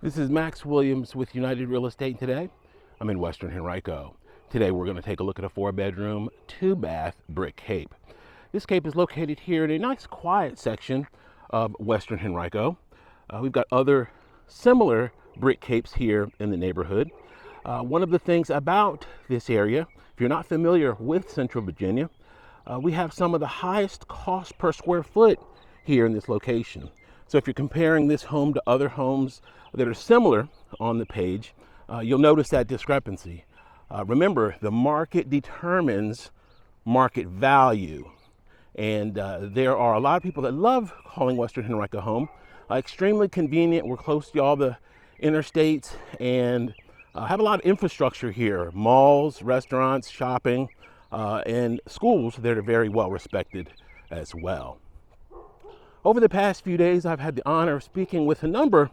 This is Max Williams with United Real Estate today. I'm in Western Henrico. Today we're going to take a look at a 4-bedroom, 2-bath brick cape. This cape is located here in a nice quiet section of Western Henrico. We've got other similar brick capes here in the neighborhood. One of the things about this area, if you're not familiar with Central Virginia, we have some of the highest cost per square foot here in this location. So if you're comparing this home to other homes that are similar on the page, you'll notice that discrepancy. Remember, the market determines market value. And there are a lot of people that love calling Western Henrico home. Extremely convenient. We're close to all the interstates and have a lot of infrastructure here. Malls, restaurants, shopping, and schools that are very well respected as well. Over the past few days, I've had the honor of speaking with a number,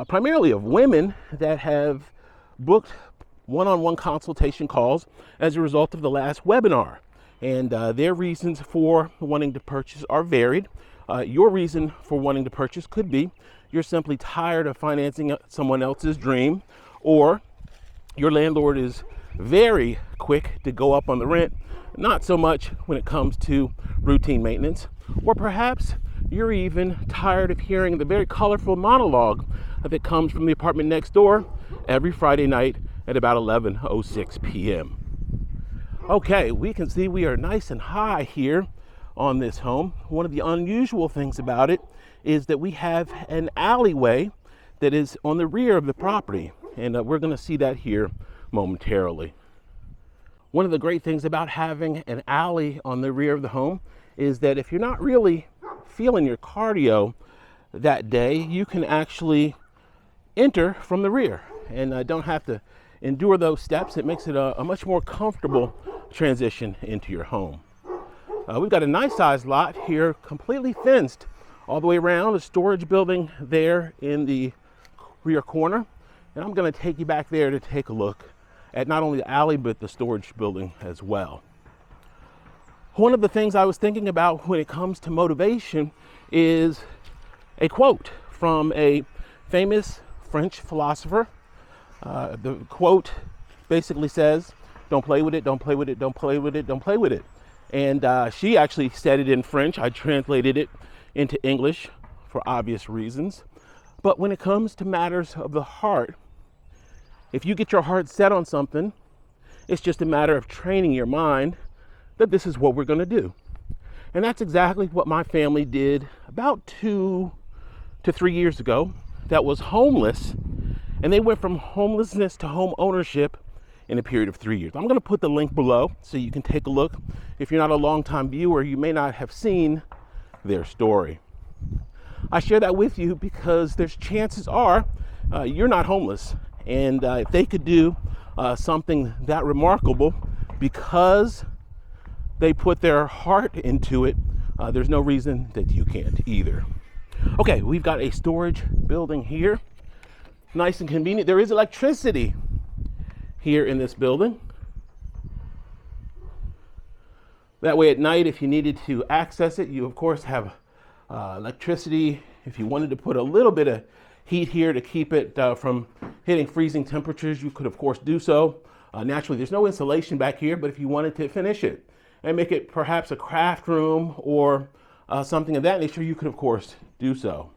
primarily of women that have booked one-on-one consultation calls as a result of the last webinar. And their reasons for wanting to purchase are varied. Your reason for wanting to purchase could be you're simply tired of financing someone else's dream, or your landlord is very quick to go up on the rent, not so much when it comes to routine maintenance, or perhaps you're even tired of hearing the very colorful monologue that comes from the apartment next door every Friday night at about 11:06 p.m. Okay, we can see we are nice and high here on this home. One of the unusual things about it is that we have an alleyway that is on the rear of the property, and we're going to see that here momentarily. One of the great things about having an alley on the rear of the home is that if you're not really feeling your cardio that day, you can actually enter from the rear and don't have to endure those steps. It makes it a much more comfortable transition into your home. We've got a nice sized lot here, completely fenced all the way around, a storage building there in the rear corner. And I'm going to take you back there to take a look at not only the alley, but the storage building as well. One of the things I was thinking about when it comes to motivation is a quote from a famous French philosopher. The quote basically says, "Don't play with it, don't play with it, don't play with it, don't play with it." And she actually said it in French. I translated it into English for obvious reasons. But when it comes to matters of the heart, if you get your heart set on something, it's just a matter of training your mind that this is what we're going to do. And that's exactly what my family did about 2 to 3 years ago that was homeless. And they went from homelessness to home ownership in a period of 3 years. I'm going to put the link below so you can take a look. If you're not a longtime viewer, you may not have seen their story. I share that with you because there's chances are you're not homeless. And if they could do something that remarkable because they put their heart into it, there's no reason that you can't either. Okay, we've got a storage building here. Nice and convenient. There is electricity here in this building. That way at night, if you needed to access it, you of course have electricity. If you wanted to put a little bit of heat here to keep it from hitting freezing temperatures, you could of course do so. Naturally, there's no insulation back here, but if you wanted to finish it and make it perhaps a craft room or something of that nature, you could of course do so.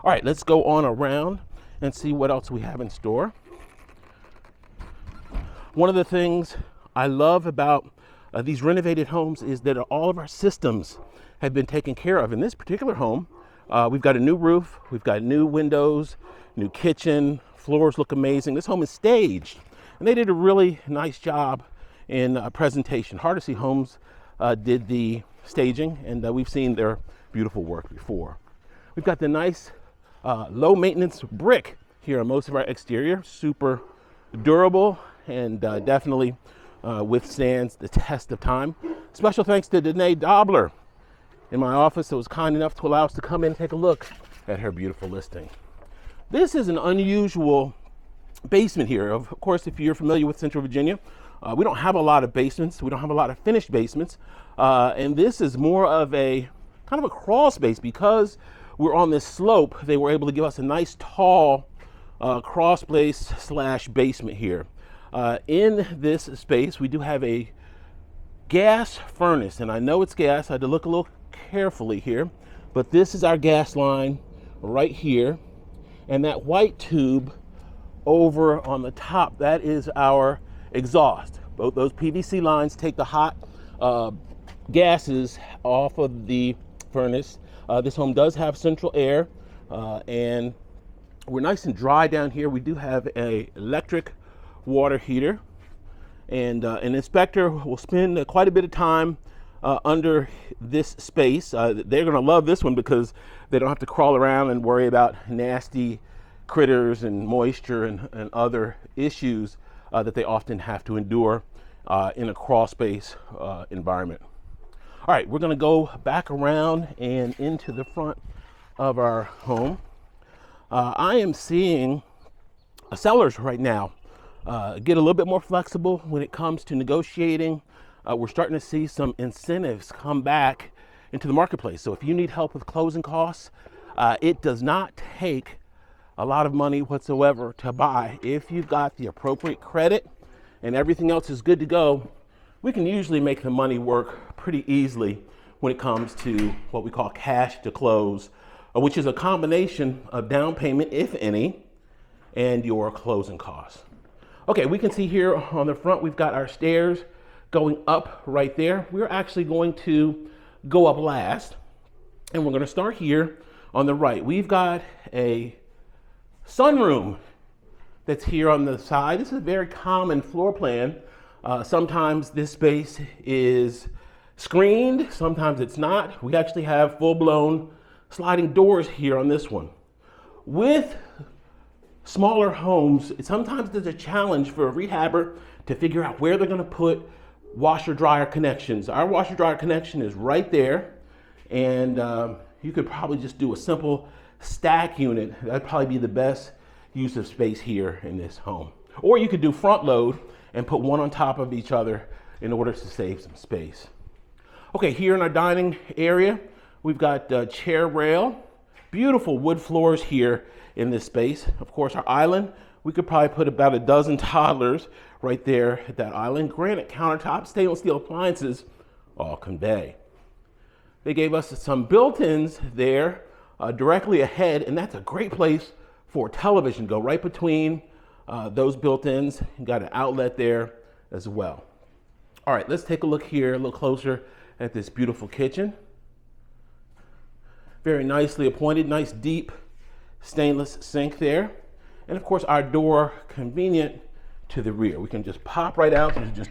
All right, let's go on around and see what else we have in store. One of the things I love about these renovated homes is that all of our systems have been taken care of. In this particular home, we've got a new roof, we've got new windows, new kitchen, floors look amazing. This home is staged, and they did a really nice job in presentation. Hardesty Homes did the staging, and we've seen their beautiful work before. We've got the nice low maintenance brick here on most of our exterior, super durable and definitely withstands the test of time. Special thanks to Danae Dobler in my office that was kind enough to allow us to come in and take a look at her beautiful listing. This is an unusual basement here. Of course, if you're familiar with Central Virginia, we don't have a lot of basements. We don't have a lot of finished basements. And this is more of a kind of a crawl space because we're on this slope. They were able to give us a nice tall crawl space slash basement here. In this space, we do have a gas furnace, and I know it's gas. I had to look a little carefully here, but this is our gas line right here, and that white tube over on the top, that is our exhaust. Both those PVC lines take the hot gases off of the furnace. This home does have central air, and we're nice and dry down here. We do have a electric water heater, and an inspector will spend quite a bit of time under this space. They're going to love this one because they don't have to crawl around and worry about nasty critters and moisture and other issues that they often have to endure in a crawl space environment. All right, we're going to go back around and into the front of our home. I am seeing sellers right now get a little bit more flexible when it comes to negotiating. We're starting to see some incentives come back into the marketplace. So if you need help with closing costs, it does not take a lot of money whatsoever to buy. If you've got the appropriate credit and everything else is good to go, we can usually make the money work pretty easily when it comes to what we call cash to close, which is a combination of down payment, if any, and your closing costs. Okay, we can see here on the front, we've got our stairs going up right there. We're actually going to go up last, and we're going to start here on the right. We've got a sunroom that's here on the side. This is a very common floor plan. Sometimes this space is screened, sometimes it's not. We actually have full-blown sliding doors here on this one. With smaller homes, sometimes there's a challenge for a rehabber to figure out where they're going to put washer dryer connections. Our washer dryer connection is right there, and you could probably just do a simple stack unit. That'd probably be the best use of space here in this home. Or you could do front load and put one on top of each other in order to save some space. Okay, here in our dining area, we've got chair rail, beautiful wood floors here in this space. Of course, our island, we could probably put about a dozen toddlers right there at that island. Granite countertops, stainless steel appliances, all convey. They gave us some built-ins there directly ahead, and that's a great place for television. Go right between those built-ins. You got an outlet there as well. All right, let's take a look here a little closer at this beautiful kitchen. Very nicely appointed, nice deep stainless sink there. And of course our door convenient to the rear. We can just pop right out. There's just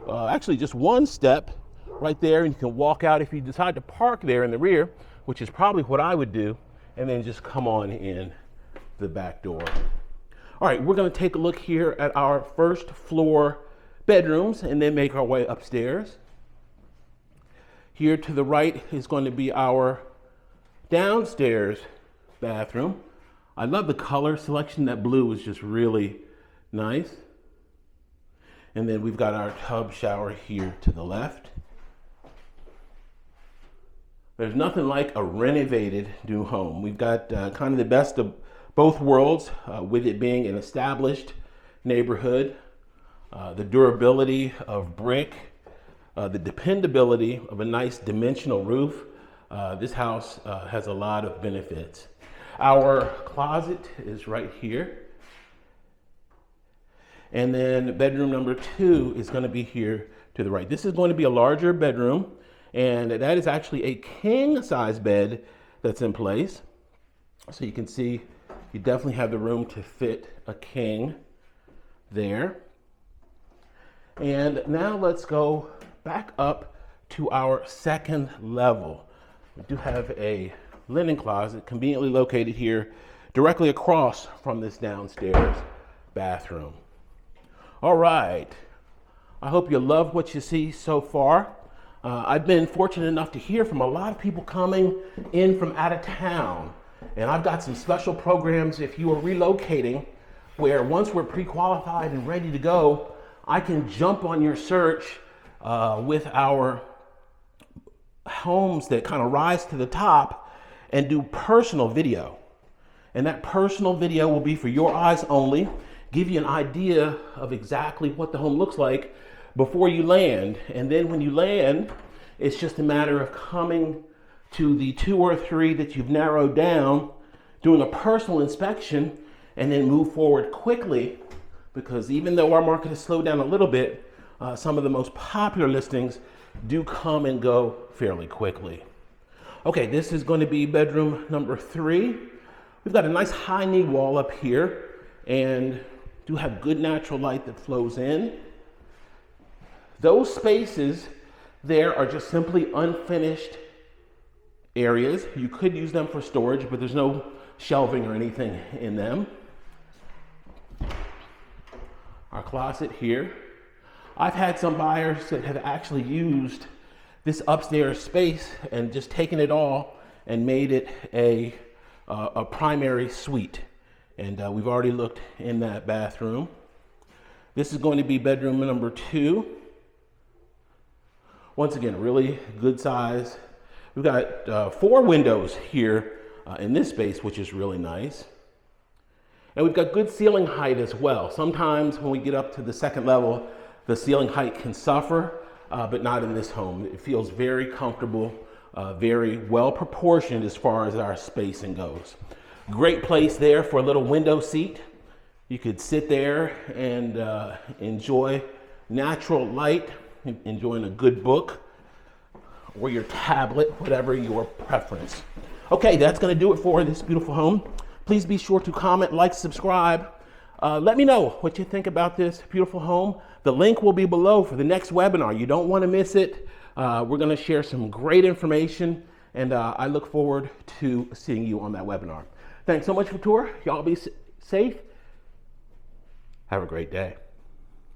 actually just one step right there, and you can walk out if you decide to park there in the rear, which is probably what I would do, and then just come on in the back door. All right, we're going to take a look here at our first floor bedrooms and then make our way upstairs. Here to the right is going to be our downstairs bathroom. I love the color selection. That blue is just really nice. And then we've got our tub shower here to the left. There's nothing like a renovated new home. We've got kind of the best of both worlds, with it being an established neighborhood, the durability of brick, the dependability of a nice dimensional roof. This house has a lot of benefits. Our closet is right here. And then bedroom number 2 is going to be here to the right. This is going to be a larger bedroom, and that is actually a king size bed that's in place. So you can see you definitely have the room to fit a king there. And now let's go back up to our second level. We do have a linen closet conveniently located here directly across from this downstairs bathroom. All right, I hope you love what you see so far. I've been fortunate enough to hear from a lot of people coming in from out of town, and I've got some special programs if you are relocating, where once we're pre-qualified and ready to go, I can jump on your search with our homes that kind of rise to the top and do personal video. And that personal video will be for your eyes only, give you an idea of exactly what the home looks like before you land. And then when you land, it's just a matter of coming to the 2 or 3 that you've narrowed down, doing a personal inspection, and then move forward quickly, because even though our market has slowed down a little bit, some of the most popular listings do come and go fairly quickly. Okay, this is going to be bedroom number 3. We've got a nice high knee wall up here and do have good natural light that flows in. Those spaces there are just simply unfinished areas. You could use them for storage, but there's no shelving or anything in them. Our closet here. I've had some buyers that have actually used this upstairs space and just taken it all and made it a primary suite. And we've already looked in that bathroom. This is going to be bedroom number 2. Once again, really good size. We've got 4 windows here in this space, which is really nice. And we've got good ceiling height as well. Sometimes when we get up to the 2nd level, the ceiling height can suffer, but not in this home. It feels very comfortable, very well proportioned as far as our spacing goes. Great place there for a little window seat. You could sit there and enjoy natural light, enjoying a good book or your tablet, whatever your preference. Okay, that's going to do it for this beautiful home. Please be sure to comment, like, subscribe. Let me know what you think about this beautiful home. The link will be below for the next webinar. You don't want to miss it. We're going to share some great information, and I look forward to seeing you on that webinar. Thanks so much for the tour. Y'all be safe. Have a great day.